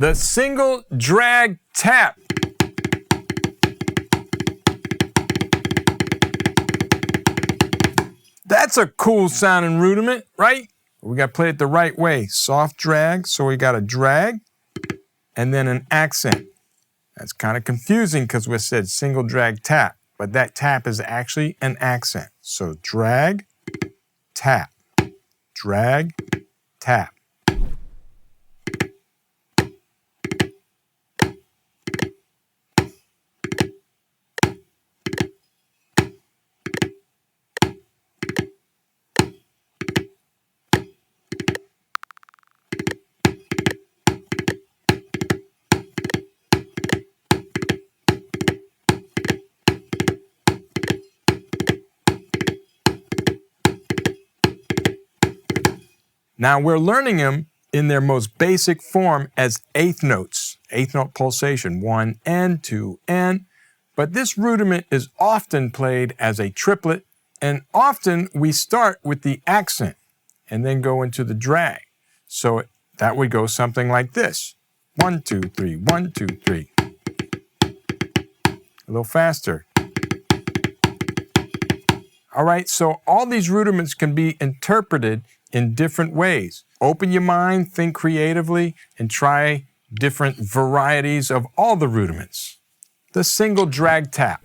The single drag tap. That's a cool sounding rudiment, right? We got to play it the right way. Soft drag, so we got a drag and then an accent. That's kind of confusing because we said single drag tap, but that tap is actually an accent. So drag, tap, drag, tap. Now we're learning them in their most basic form as eighth notes, eighth note pulsation, 1N, 2N. But this rudiment is often played as a triplet, and often we start with the accent and then go into the drag. So that would go something like this. 1, 2, 3, 1, 2, 3. A little faster. All right, so all these rudiments can be interpreted in different ways. Open your mind, think creatively, and try different varieties of all the rudiments. The single drag tap.